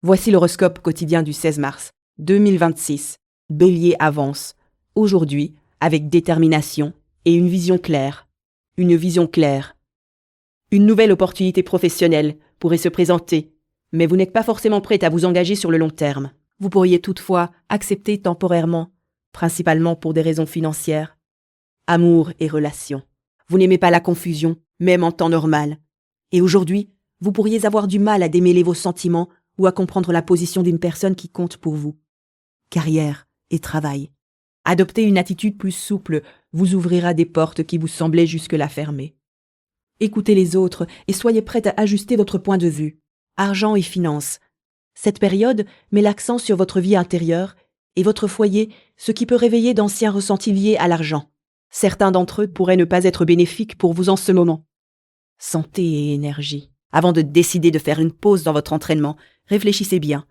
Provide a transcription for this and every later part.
Voici l'horoscope quotidien du 16 mars 2026. Bélier avance. Aujourd'hui, avec détermination et une vision claire. Une vision claire. Une nouvelle opportunité professionnelle pourrait se présenter, mais vous n'êtes pas forcément prête à vous engager sur le long terme. Vous pourriez toutefois accepter temporairement, principalement pour des raisons financières. Amour et relations. Vous n'aimez pas la confusion, même en temps normal. Et aujourd'hui, vous pourriez avoir du mal à démêler vos sentiments ou à comprendre la position d'une personne qui compte pour vous. Carrière et travail. Adopter une attitude plus souple vous ouvrira des portes qui vous semblaient jusque-là fermées. Écoutez les autres et soyez prête à ajuster votre point de vue. Argent et finances. Cette période met l'accent sur votre vie intérieure et votre foyer, ce qui peut réveiller d'anciens ressentis liés à l'argent. Certains d'entre eux pourraient ne pas être bénéfiques pour vous en ce moment. Santé et énergie. Avant de décider de faire une pause dans votre entraînement, réfléchissez bien.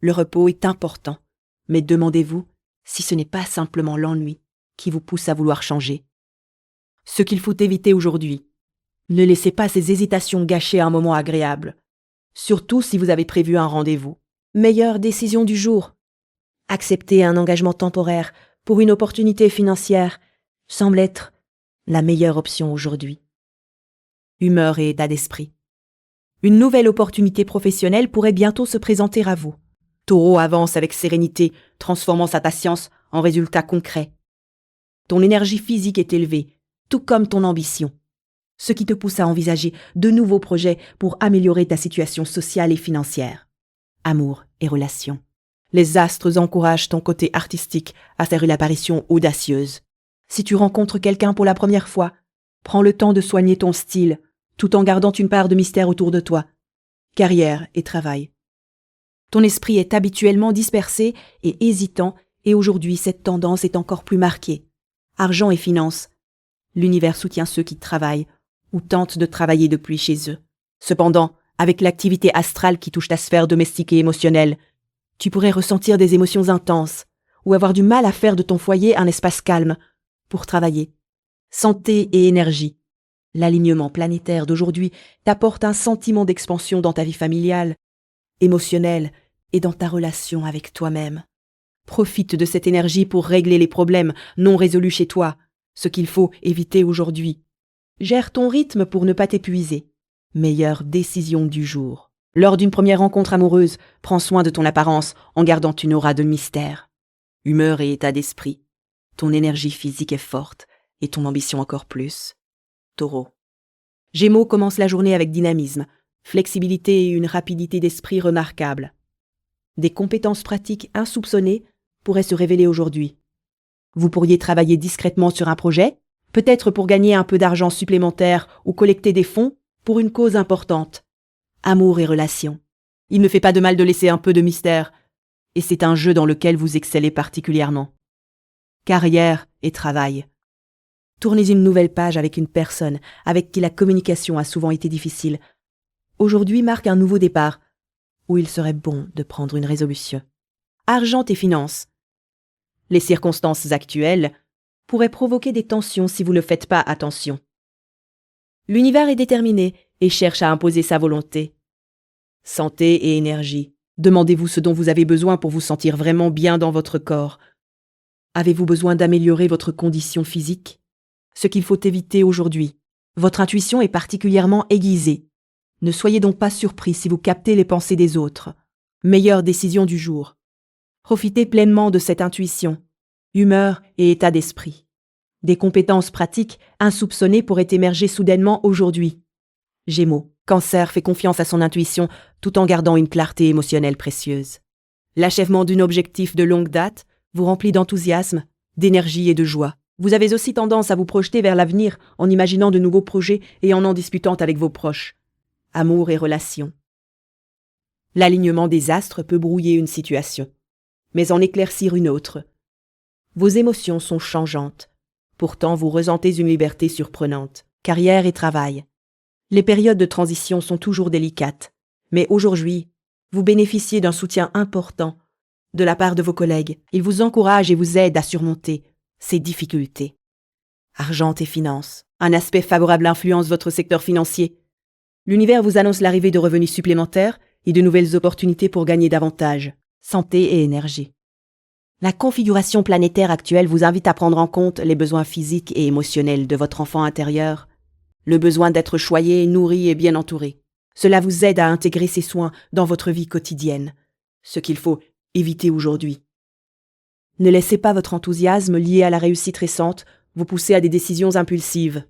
Le repos est important, mais demandez-vous si ce n'est pas simplement l'ennui qui vous pousse à vouloir changer. Ce qu'il faut éviter aujourd'hui. Ne laissez pas ces hésitations gâcher un moment agréable, surtout si vous avez prévu un rendez-vous. Meilleure décision du jour. Accepter un engagement temporaire pour une opportunité financière semble être la meilleure option aujourd'hui. Humeur et état d'esprit. Une nouvelle opportunité professionnelle pourrait bientôt se présenter à vous. Taureau avance avec sérénité, transformant sa patience en résultats concrets. Ton énergie physique est élevée, tout comme ton ambition, ce qui te pousse à envisager de nouveaux projets pour améliorer ta situation sociale et financière. Amour et relations. Les astres encouragent ton côté artistique à faire une apparition audacieuse. Si tu rencontres quelqu'un pour la première fois, prends le temps de soigner ton style, tout en gardant une part de mystère autour de toi. Carrière et travail. Ton esprit est habituellement dispersé et hésitant, et aujourd'hui cette tendance est encore plus marquée. Argent et finances. L'univers soutient ceux qui travaillent ou tentent de travailler depuis chez eux. Cependant, avec l'activité astrale qui touche ta sphère domestique et émotionnelle, tu pourrais ressentir des émotions intenses ou avoir du mal à faire de ton foyer un espace calme pour travailler. Santé et énergie. L'alignement planétaire d'aujourd'hui t'apporte un sentiment d'expansion dans ta vie familiale, émotionnelle et dans ta relation avec toi-même. Profite de cette énergie pour régler les problèmes non résolus chez toi, ce qu'il faut éviter aujourd'hui. Gère ton rythme pour ne pas t'épuiser. Meilleure décision du jour. Lors d'une première rencontre amoureuse, prends soin de ton apparence en gardant une aura de mystère. Humeur et état d'esprit. Ton énergie physique est forte et ton ambition encore plus. Taureau. Gémeaux commence la journée avec dynamisme, flexibilité et une rapidité d'esprit remarquable. Des compétences pratiques insoupçonnées pourraient se révéler aujourd'hui. Vous pourriez travailler discrètement sur un projet, peut-être pour gagner un peu d'argent supplémentaire ou collecter des fonds pour une cause importante. Amour et relations. Il ne fait pas de mal de laisser un peu de mystère, et c'est un jeu dans lequel vous excellez particulièrement. Carrière et travail. Tournez une nouvelle page avec une personne avec qui la communication a souvent été difficile. Aujourd'hui marque un nouveau départ, où il serait bon de prendre une résolution. Argent et finances. Les circonstances actuelles pourraient provoquer des tensions si vous ne faites pas attention. L'univers est déterminé et cherche à imposer sa volonté. Santé et énergie. Demandez-vous ce dont vous avez besoin pour vous sentir vraiment bien dans votre corps. Avez-vous besoin d'améliorer votre condition physique ? Ce qu'il faut éviter aujourd'hui. Votre intuition est particulièrement aiguisée. Ne soyez donc pas surpris si vous captez les pensées des autres. Meilleure décision du jour. Profitez pleinement de cette intuition. Humeur et état d'esprit. Des compétences pratiques insoupçonnées pourraient émerger soudainement aujourd'hui. Gémeaux. Cancer fait confiance à son intuition tout en gardant une clarté émotionnelle précieuse. L'achèvement d'un objectif de longue date vous remplit d'enthousiasme, d'énergie et de joie. Vous avez aussi tendance à vous projeter vers l'avenir en imaginant de nouveaux projets et en discutant avec vos proches. Amour et relations. L'alignement des astres peut brouiller une situation, mais en éclaircir une autre. Vos émotions sont changeantes. Pourtant, vous ressentez une liberté surprenante. Carrière et travail. Les périodes de transition sont toujours délicates, mais aujourd'hui, vous bénéficiez d'un soutien important de la part de vos collègues. Ils vous encouragent et vous aident à surmonter ces difficultés. Argent et finances. Un aspect favorable influence votre secteur financier. L'univers vous annonce l'arrivée de revenus supplémentaires et de nouvelles opportunités pour gagner davantage. Santé et énergie. La configuration planétaire actuelle vous invite à prendre en compte les besoins physiques et émotionnels de votre enfant intérieur, le besoin d'être choyé, nourri et bien entouré. Cela vous aide à intégrer ces soins dans votre vie quotidienne, ce qu'il faut éviter aujourd'hui. Ne laissez pas votre enthousiasme lié à la réussite récente vous pousser à des décisions impulsives.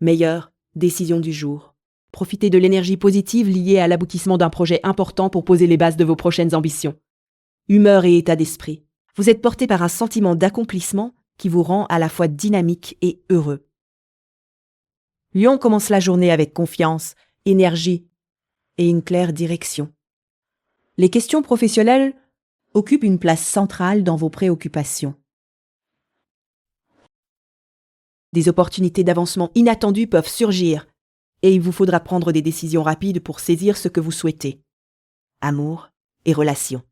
Meilleure décision du jour. Profitez de l'énergie positive liée à l'aboutissement d'un projet important pour poser les bases de vos prochaines ambitions. Humeur et état d'esprit. Vous êtes porté par un sentiment d'accomplissement qui vous rend à la fois dynamique et heureux. Lion commence la journée avec confiance, énergie et une claire direction. Les questions professionnelles occupent une place centrale dans vos préoccupations. Des opportunités d'avancement inattendues peuvent surgir et il vous faudra prendre des décisions rapides pour saisir ce que vous souhaitez. Amour et relations.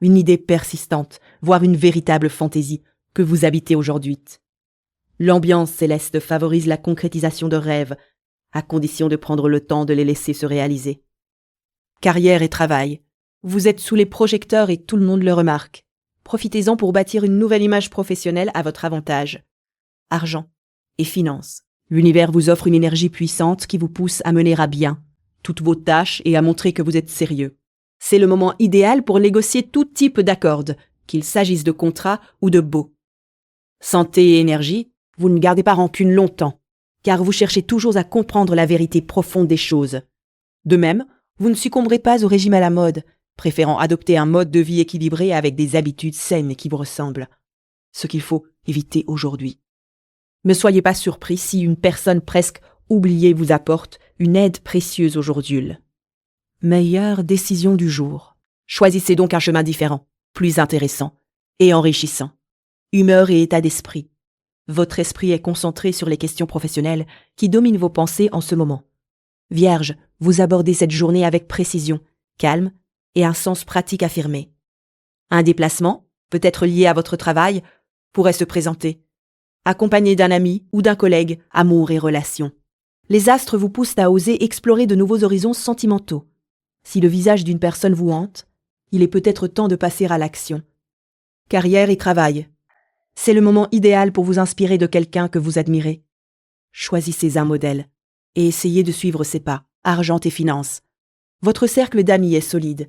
Une idée persistante, voire une véritable fantaisie que vous habitez aujourd'hui. L'ambiance céleste favorise la concrétisation de rêves, à condition de prendre le temps de les laisser se réaliser. Carrière et travail. Vous êtes sous les projecteurs et tout le monde le remarque. Profitez-en pour bâtir une nouvelle image professionnelle à votre avantage. Argent et finances. L'univers vous offre une énergie puissante qui vous pousse à mener à bien toutes vos tâches et à montrer que vous êtes sérieux. C'est le moment idéal pour négocier tout type d'accord, qu'il s'agisse de contrats ou de baux. Santé et énergie, vous ne gardez pas rancune longtemps, car vous cherchez toujours à comprendre la vérité profonde des choses. De même, vous ne succomberez pas au régime à la mode, préférant adopter un mode de vie équilibré avec des habitudes saines qui vous ressemblent. Ce qu'il faut éviter aujourd'hui. Ne soyez pas surpris si une personne presque oubliée vous apporte une aide précieuse aujourd'hui. Meilleure décision du jour. Choisissez donc un chemin différent, plus intéressant et enrichissant. Humeur et état d'esprit. Votre esprit est concentré sur les questions professionnelles qui dominent vos pensées en ce moment. Vierge, vous abordez cette journée avec précision, calme et un sens pratique affirmé. Un déplacement, peut-être lié à votre travail, pourrait se présenter. Accompagné d'un ami ou d'un collègue, amour et relations. Les astres vous poussent à oser explorer de nouveaux horizons sentimentaux. Si le visage d'une personne vous hante, il est peut-être temps de passer à l'action. Carrière et travail. C'est le moment idéal pour vous inspirer de quelqu'un que vous admirez. Choisissez un modèle et essayez de suivre ses pas. Argent et finances. Votre cercle d'amis est solide,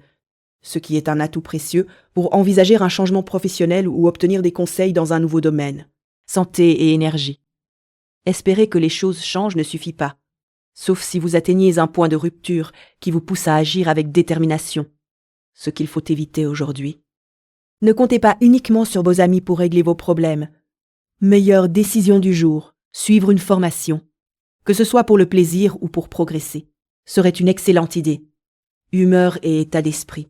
ce qui est un atout précieux pour envisager un changement professionnel ou obtenir des conseils dans un nouveau domaine. Santé et énergie. Espérer que les choses changent ne suffit pas, sauf si vous atteignez un point de rupture qui vous pousse à agir avec détermination, ce qu'il faut éviter aujourd'hui. Ne comptez pas uniquement sur vos amis pour régler vos problèmes. Meilleure décision du jour, suivre une formation, que ce soit pour le plaisir ou pour progresser, serait une excellente idée. Humeur et état d'esprit.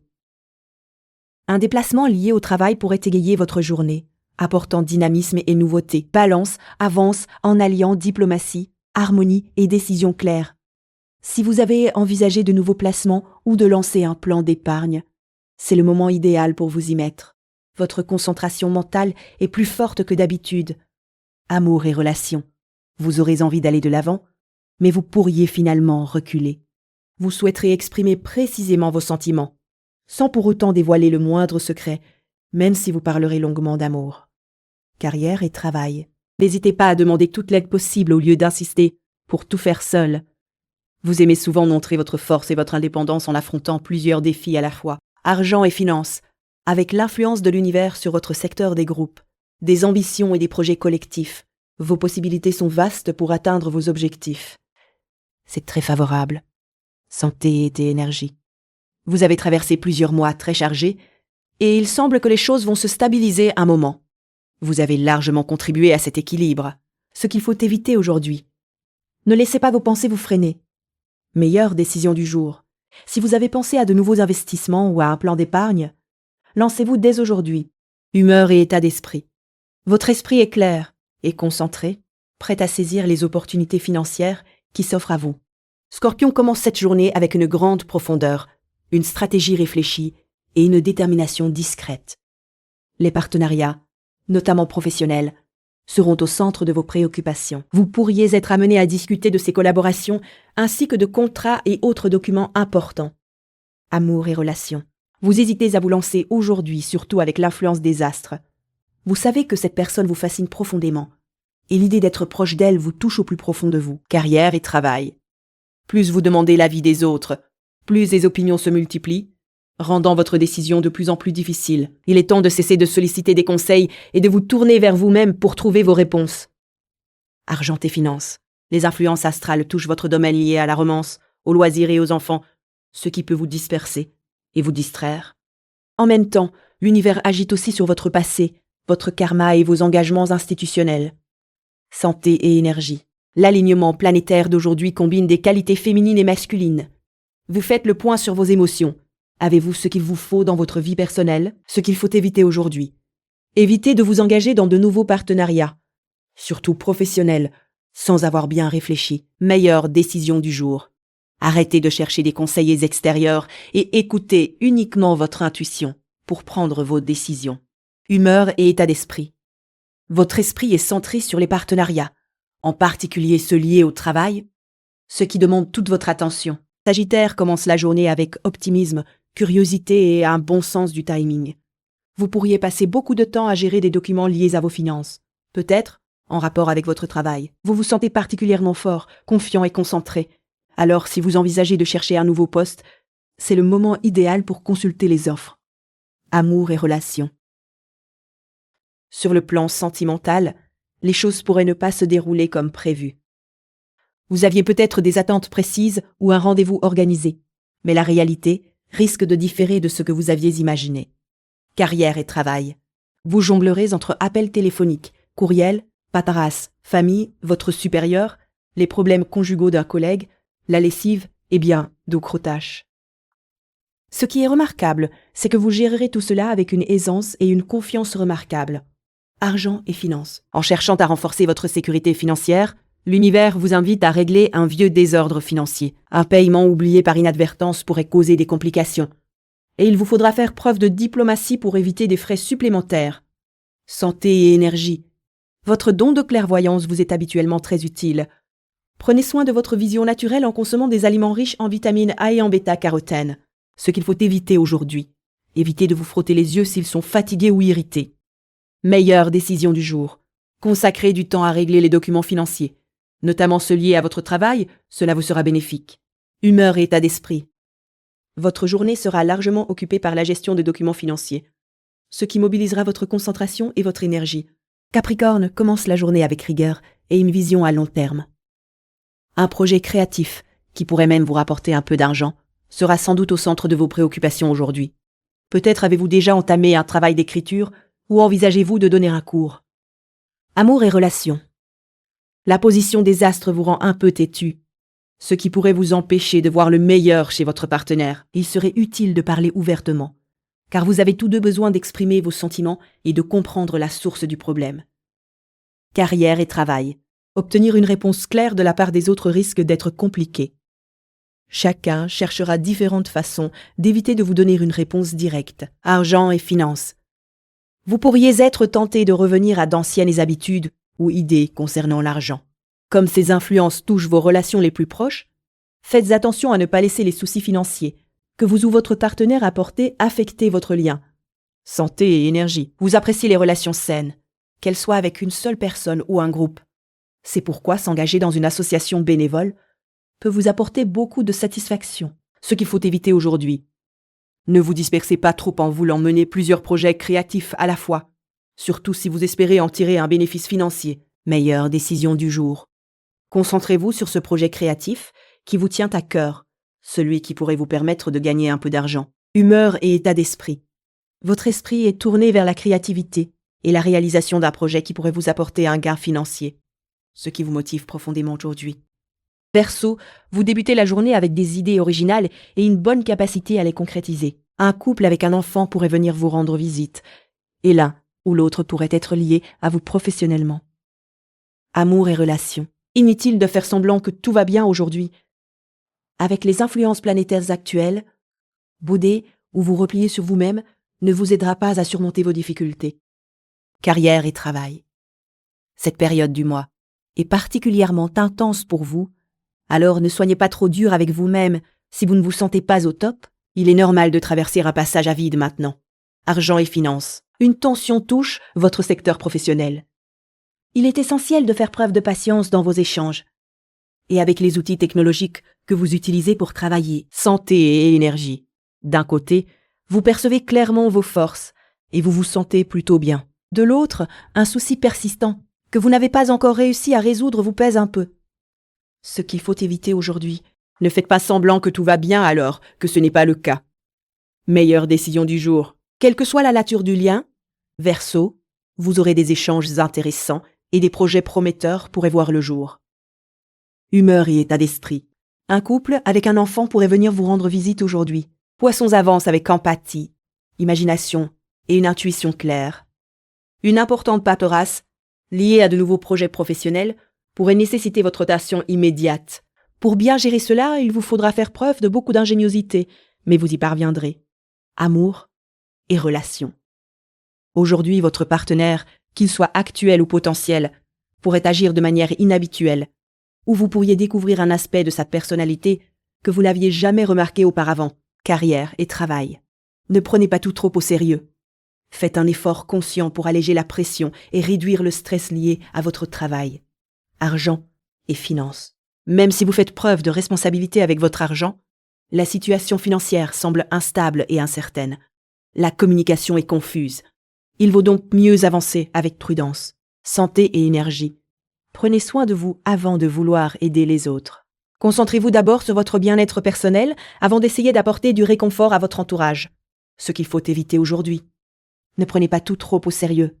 Un déplacement lié au travail pourrait égayer votre journée, apportant dynamisme et nouveauté, balance, avance en alliant diplomatie, harmonie et décision claire. Si vous avez envisagé de nouveaux placements ou de lancer un plan d'épargne, c'est le moment idéal pour vous y mettre. Votre concentration mentale est plus forte que d'habitude. Amour et relations. Vous aurez envie d'aller de l'avant, mais vous pourriez finalement reculer. Vous souhaiterez exprimer précisément vos sentiments, sans pour autant dévoiler le moindre secret, même si vous parlerez longuement d'amour. Carrière et travail. N'hésitez pas à demander toute l'aide possible au lieu d'insister pour tout faire seul. Vous aimez souvent montrer votre force et votre indépendance en affrontant plusieurs défis à la fois. Argent et finances. Avec l'influence de l'univers sur votre secteur des groupes, des ambitions et des projets collectifs, vos possibilités sont vastes pour atteindre vos objectifs. C'est très favorable. Santé et énergie. Vous avez traversé plusieurs mois très chargés et il semble que les choses vont se stabiliser un moment. Vous avez largement contribué à cet équilibre, ce qu'il faut éviter aujourd'hui. Ne laissez pas vos pensées vous freiner. Meilleure décision du jour. Si vous avez pensé à de nouveaux investissements ou à un plan d'épargne, lancez-vous dès aujourd'hui. Humeur et état d'esprit. Votre esprit est clair et concentré, prêt à saisir les opportunités financières qui s'offrent à vous. Scorpion commence cette journée avec une grande profondeur, une stratégie réfléchie et une détermination discrète. Les partenariats, notamment professionnels, seront au centre de vos préoccupations. Vous pourriez être amené à discuter de ces collaborations ainsi que de contrats et autres documents importants. Amour et relations. Vous hésitez à vous lancer aujourd'hui, surtout avec l'influence des astres. Vous savez que cette personne vous fascine profondément, et l'idée d'être proche d'elle vous touche au plus profond de vous. Carrière et travail. Plus vous demandez l'avis des autres, plus les opinions se multiplient, rendant votre décision de plus en plus difficile. Il est temps de cesser de solliciter des conseils et de vous tourner vers vous-même pour trouver vos réponses. Argent et finances. Les influences astrales touchent votre domaine lié à la romance, aux loisirs et aux enfants, ce qui peut vous disperser et vous distraire. En même temps, l'univers agite aussi sur votre passé, votre karma et vos engagements institutionnels. Santé et énergie. L'alignement planétaire d'aujourd'hui combine des qualités féminines et masculines. Vous faites le point sur vos émotions. Avez-vous ce qu'il vous faut dans votre vie personnelle, ce qu'il faut éviter aujourd'hui? Évitez de vous engager dans de nouveaux partenariats, surtout professionnels, sans avoir bien réfléchi. Meilleure décision du jour. Arrêtez de chercher des conseillers extérieurs et écoutez uniquement votre intuition pour prendre vos décisions. Humeur et état d'esprit. Votre esprit est centré sur les partenariats, en particulier ceux liés au travail, ce qui demande toute votre attention. Sagittaire commence la journée avec optimisme, curiosité et un bon sens du timing. Vous pourriez passer beaucoup de temps à gérer des documents liés à vos finances, peut-être en rapport avec votre travail. Vous vous sentez particulièrement fort, confiant et concentré. Alors, si vous envisagez de chercher un nouveau poste, c'est le moment idéal pour consulter les offres. Amour et relations. Sur le plan sentimental, les choses pourraient ne pas se dérouler comme prévu. Vous aviez peut-être des attentes précises ou un rendez-vous organisé, mais la réalité risque de différer de ce que vous aviez imaginé. Carrière et travail. Vous jonglerez entre appels téléphoniques, courriels, paparazzi, famille, votre supérieur, les problèmes conjugaux d'un collègue, la lessive et bien d'autres tâches. Ce qui est remarquable, c'est que vous gérerez tout cela avec une aisance et une confiance remarquables. Argent et finances. En cherchant à renforcer votre sécurité financière, l'univers vous invite à régler un vieux désordre financier. Un paiement oublié par inadvertance pourrait causer des complications. Et il vous faudra faire preuve de diplomatie pour éviter des frais supplémentaires. Santé et énergie. Votre don de clairvoyance vous est habituellement très utile. Prenez soin de votre vision naturelle en consommant des aliments riches en vitamine A et en bêta-carotène. Ce qu'il faut éviter aujourd'hui. Évitez de vous frotter les yeux s'ils sont fatigués ou irrités. Meilleure décision du jour. Consacrez du temps à régler les documents financiers. Notamment ceux liés à votre travail, cela vous sera bénéfique. Humeur et état d'esprit. Votre journée sera largement occupée par la gestion des documents financiers, ce qui mobilisera votre concentration et votre énergie. Capricorne commence la journée avec rigueur et une vision à long terme. Un projet créatif, qui pourrait même vous rapporter un peu d'argent, sera sans doute au centre de vos préoccupations aujourd'hui. Peut-être avez-vous déjà entamé un travail d'écriture ou envisagez-vous de donner un cours. Amour et relations. La position des astres vous rend un peu têtu, ce qui pourrait vous empêcher de voir le meilleur chez votre partenaire. Il serait utile de parler ouvertement, car vous avez tous deux besoin d'exprimer vos sentiments et de comprendre la source du problème. Carrière et travail. Obtenir une réponse claire de la part des autres risque d'être compliqué. Chacun cherchera différentes façons d'éviter de vous donner une réponse directe. Argent et finances. Vous pourriez être tenté de revenir à d'anciennes habitudes ou idées concernant l'argent. Comme ces influences touchent vos relations les plus proches, faites attention à ne pas laisser les soucis financiers, que vous ou votre partenaire apportez, affecter votre lien. Santé et énergie. Vous appréciez les relations saines, qu'elles soient avec une seule personne ou un groupe. C'est pourquoi s'engager dans une association bénévole peut vous apporter beaucoup de satisfaction, ce qu'il faut éviter aujourd'hui. Ne vous dispersez pas trop en voulant mener plusieurs projets créatifs à la fois, surtout si vous espérez en tirer un bénéfice financier. Meilleure décision du jour. Concentrez-vous sur ce projet créatif qui vous tient à cœur, celui qui pourrait vous permettre de gagner un peu d'argent. Humeur et état d'esprit. Votre esprit est tourné vers la créativité et la réalisation d'un projet qui pourrait vous apporter un gain financier, ce qui vous motive profondément aujourd'hui. Verseau, vous débutez la journée avec des idées originales et une bonne capacité à les concrétiser. Un couple avec un enfant pourrait venir vous rendre visite, et l'un ou l'autre pourrait être lié à vous professionnellement. Amour et relations. Inutile de faire semblant que tout va bien aujourd'hui. Avec les influences planétaires actuelles, bouder ou vous replier sur vous-même ne vous aidera pas à surmonter vos difficultés. Carrière et travail. Cette période du mois est particulièrement intense pour vous, alors ne soyez pas trop dur avec vous-même si vous ne vous sentez pas au top Il est normal de traverser un passage à vide maintenant. Argent et finances. Une tension touche votre secteur professionnel. Il est essentiel de faire preuve de patience dans vos échanges. Et avec les outils technologiques que vous utilisez pour travailler, santé et énergie, d'un côté, vous percevez clairement vos forces et vous vous sentez plutôt bien. De l'autre, un souci persistant que vous n'avez pas encore réussi à résoudre vous pèse un peu. Ce qu'il faut éviter aujourd'hui, ne faites pas semblant que tout va bien alors que ce n'est pas le cas. Meilleure décision du jour. Quelle que soit la nature du lien, Verseau, vous aurez des échanges intéressants et des projets prometteurs pourraient voir le jour. Humeur et état d'esprit. Un couple avec un enfant pourrait venir vous rendre visite aujourd'hui. Poissons avancent avec empathie, imagination et une intuition claire. Une importante paperasse, liée à de nouveaux projets professionnels, pourrait nécessiter votre rotation immédiate. Pour bien gérer cela, il vous faudra faire preuve de beaucoup d'ingéniosité, mais vous y parviendrez. Amour et relations. Aujourd'hui, votre partenaire, qu'il soit actuel ou potentiel, pourrait agir de manière inhabituelle, ou vous pourriez découvrir un aspect de sa personnalité que vous n'aviez jamais remarqué auparavant, carrière et travail. Ne prenez pas tout trop au sérieux. Faites un effort conscient pour alléger la pression et réduire le stress lié à votre travail. Argent et finances. Même si vous faites preuve de responsabilité avec votre argent, la situation financière semble instable et incertaine. La communication est confuse. Il vaut donc mieux avancer avec prudence, santé et énergie. Prenez soin de vous avant de vouloir aider les autres. Concentrez-vous d'abord sur votre bien-être personnel avant d'essayer d'apporter du réconfort à votre entourage. Ce qu'il faut éviter aujourd'hui. Ne prenez pas tout trop au sérieux.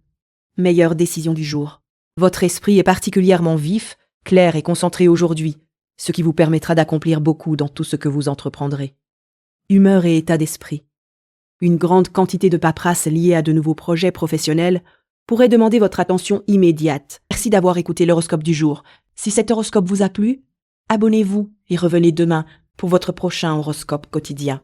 Meilleure décision du jour. Votre esprit est particulièrement vif, clair et concentré aujourd'hui, ce qui vous permettra d'accomplir beaucoup dans tout ce que vous entreprendrez. Humeur et état d'esprit. Une grande quantité de paperasse liée à de nouveaux projets professionnels pourrait demander votre attention immédiate. Merci d'avoir écouté l'horoscope du jour. Si cet horoscope vous a plu, abonnez-vous et revenez demain pour votre prochain horoscope quotidien.